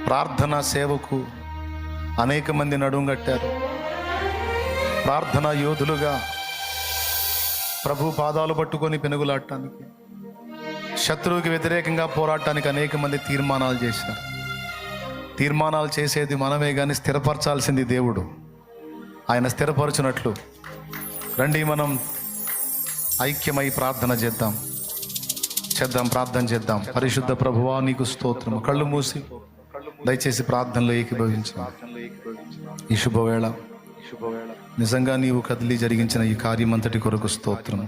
ప్రార్థనా సేవకు అనేక మంది నడుంగట్టారు. ప్రార్థనా యోధులుగా ప్రభు పాదాలు పట్టుకొని పెనుగులాడటానికి, శత్రువుకి వ్యతిరేకంగా పోరాటానికి అనేక మంది తీర్మానాలు చేశారు. తీర్మానాలు చేసేది మనమే కానీ స్థిరపరచాల్సింది దేవుడు. ఆయన స్థిరపరచునట్లు రండి మనం ఐక్యమై ప్రార్థన చేద్దాం. ప్రార్థన చేద్దాం. పరిశుద్ధ ప్రభువా నీకు స్తోత్రము. కళ్ళు మూసి దయచేసి ప్రార్థనలో ఏకీభవించాం. ఈ శుభవేళ నిజంగా నీవు కదిలి జరిగించిన ఈ కార్యమంతటి కొరకు స్తోత్రం.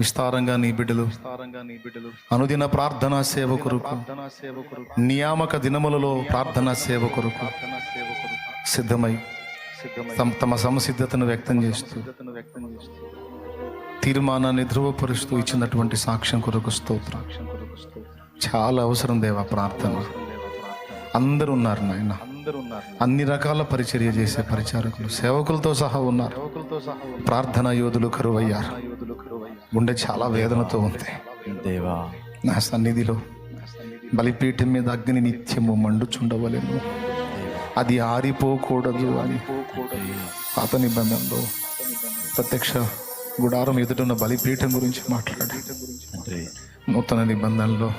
విస్తారంగా నీ బిడ్డలు అనుదిన ప్రార్థనా సేవ కొరకు, నియామక దినములలో ప్రార్థనా సేవ కొరకు సిద్ధమై తమ సమసిద్ధతను వ్యక్తం చేస్తూ, తీర్మానాన్ని ధృవపరుస్తూ ఇచ్చినటువంటి సాక్ష్యం కొరకు స్తోత్రం. చాలా అవసరం దేవా ప్రార్థన. అందరూ ఉన్నారు నాయన, అన్ని రకాల పరిచర్య చేసే పరిచారకులు, సేవకులతో సహా ఉన్నారు. ప్రార్థనా యోధులు కరువయ్యారు. గుండె చాలా వేదనతో ఉంది దేవా. నా సన్నిధిలో బలిపీఠం మీద అగ్ని నిత్యము మండుచుండవలెను, అది ఆరిపోకూడదు అని పాత నిబంధనలో ప్రత్యక్ష గుడారం ఎదుటిన్న బలిపీఠం గురించి మాట్లాడి, నూతన నిబంధనలో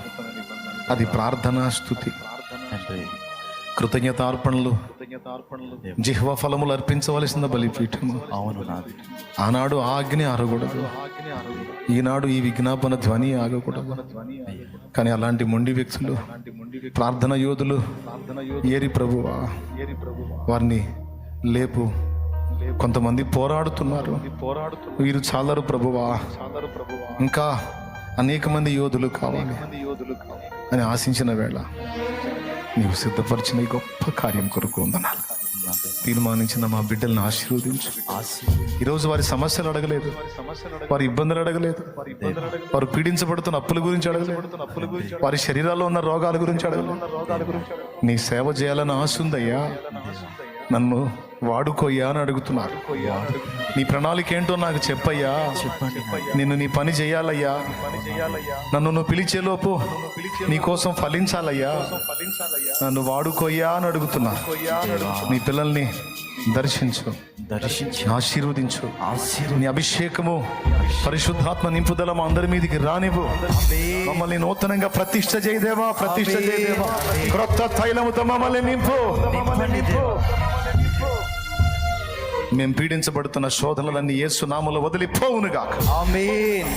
అది ప్రార్థనా స్తుతి, కృతజ్ఞతార్పణలు, జిహ్వ ఫలములు అర్పించవలసిన బలిపీఠము. ఆనాడు ఆజ్ఞ ఆరకూడదు, ఈనాడు ఈ విజ్ఞాపన ధ్వని ఆగకూడదు. కానీ అలాంటి మొండి వ్యక్తులు, ప్రార్థన యోధులు ఏరి ప్రభువా, వారిని లేపు. కొంతమంది పోరాడుతున్నారు, వీరు చాలరు ప్రభువా, ఇంకా అనేక మంది యోధులు కావాలి అని ఆశించిన వేళ నీవు సిద్ధపరిచిన ఈ గొప్ప కార్యం కొరకు వందనాలు. తీర్మానించిన మా బిడ్డలను ఆశీర్వదించు. ఈరోజు వారి సమస్యలు అడగలేదు, వారి ఇబ్బందులు అడగలేదు, వారు పీడించబడుతున్న అప్పుల గురించి అడగలేదు, వారి శరీరాల్లో ఉన్న రోగాల గురించి అడగలేదు. నీ సేవ చేయాలని ఆశ ఉందయ్యా, నన్ను వాడుకోయ్యా అని అడుగుతున్నారు. నీ ప్రణాళిక ఏంటో నాకు చెప్పయ్యా, నిన్ను నీ పని చేయాలయ్యా, నన్ను నువ్వు పిలిచేలోపు నీ కోసం ఫలించాలయ్యా, నన్ను వాడుకోయ్యా అని అడుగుతున్నా. నీ పిల్లల్ని దర్శించు, ఆశీర్వదించు. నీ అభిషేకము, పరిశుద్ధాత్మ నింపుదల మా అందరి మీదకి రానివ్వు. మమ్మల్ని నూతనంగా ప్రతిష్ఠ చేయదేవా, ప్రతిష్ఠ చేయదేవా. క్రొత్త తైలముతో మమ్మల్ని నింపు. మేము పీడించబడుతున్న శోధనలన్నీ యేసు నామములో వదిలిపోవునుగాక. ఆమేన్.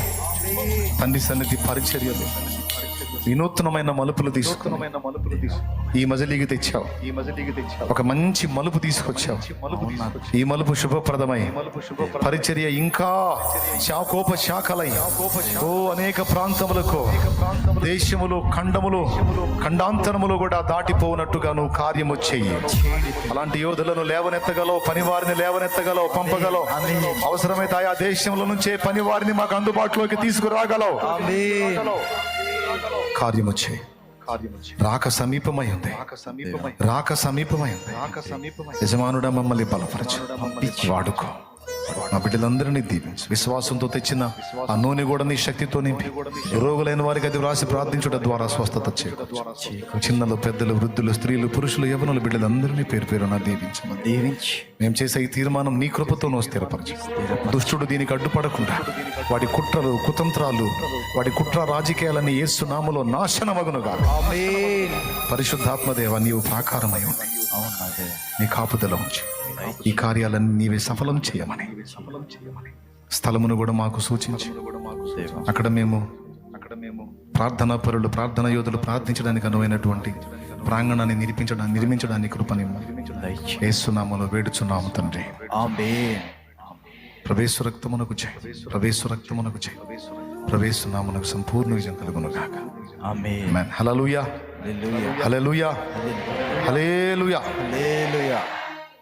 తండ్రి సన్నిధి పరిచర్యలు వినూత్నమైన మలుపులు తీసుకుని ఈ మజిలీకి తెచ్చావు. ఒక మంచి మలుపు తీసుకొచ్చావు. ఈ మలుపు శుభప్రదమై పరిచర్య ఇంకా శాఖోపశాఖలై అనేక ప్రాంతములకు, దేశములు, ఖండములు, ఖండాంతరములు కూడా దాటిపోనట్టుగా నువ్వు కార్యము చెయ్యి. అలాంటి యోధులను లేవనెత్తగలవు, పనివారిని లేవనెత్తగలవు, పంపగలవు. అవసరమైతే ఆయా దేశంలో నుంచే పనివారిని మాకు అందుబాటులోకి తీసుకురాగలవు. కార్యము చేయి. రాక సమీపమై ఉంది, రాక సమీపమై ఉంది. యజమానుడా మమ్మల్ని బలపరచు, వాడుకో. మా బిడ్డలందరినీ దీవించు. విశ్వాసంతో తెచ్చిన ఆ నూనె కూడా నీ శక్తితో నింపి, రోగులైన వారికి అది వ్రాసి ప్రార్థించడం ద్వారా స్వస్థత చేయ. చిన్నలు, పెద్దలు, వృద్ధులు, స్త్రీలు, పురుషులు, యవనులు బిడ్డలందరినీ పేరు పేరున దీవించి మేము చేసే ఈ తీర్మానం నీ కృపతో నువ్వు స్థిరపరచు. దుష్టుడు దీనికి అడ్డుపడకుండా వాడి కుట్రలు, కుతంత్రాలు, వాడి కుట్ర రాజకీయాలన్నీ యేసు నామములో నాశనమగునుగా. పరిశుద్ధాత్మదేవ నీవు ప్రాకారమై ఉంది, నీ కాపుదల ఉంచి ఈ కార్యాలన్నీ నీవే సఫలం చేయమని స్థలమును కూడా మాకు సూచించి అక్కడ మేము ప్రార్థనా పరులు, ప్రార్థనా యోధులు ప్రార్థించడానికి అనువైనటువంటి ప్రాంగణాన్ని నిర్మించడానికి కృపని యేసు నామములో వేడుచున్నాము తండ్రి. ఆమేన్. ప్రవేశ రక్తమునకు జై, ప్రవేశ రక్తమునకు జై, ప్రవేశ నామమునకు సంపూర్ణ విజయం కలుగునుగాక. ఆమేన్. హల్లెలూయా, హల్లెలూయా, హల్లెలూయా, హల్లెలూయా.